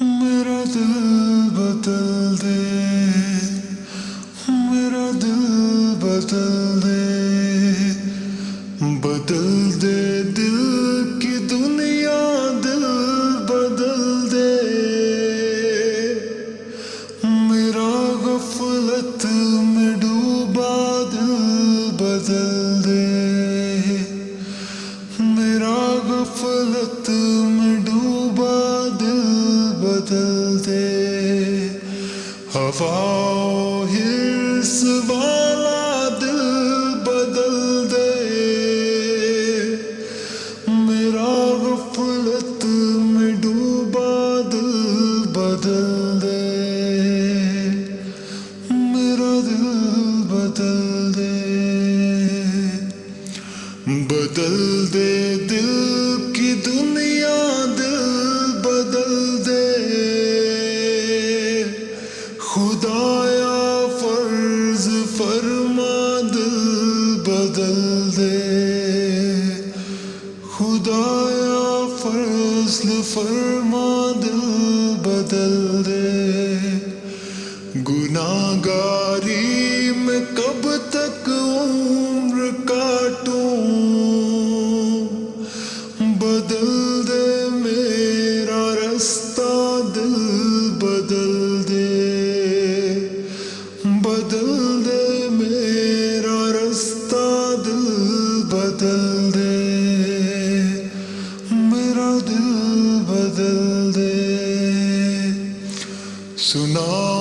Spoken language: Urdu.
میرا دل بدل دے، میرا دل بدل دے، بدل دے دل کی دنیا، دل بدل دے، میرا غفلت میں ڈوبا دل بدل دے، میرا غفلت میں ڈوبا دل بدل دے، ہوا حرص والا دل بدل دے، میرا غفلت میں ڈوبا دل بدل دے، میرا دل بدل دے، بدل دے دل کی دنیا، دل بدل دے، خدایا فرض فرما دل بدل دے، خدایا فضل فرما دل بدل دے، گناہ گاری میں کب تک عمر کاٹوں، بدل دے میرا رستہ دل بدل دے، بدل دے میرا رستہ دل بدل دے، میرا دل بدل دے، سنا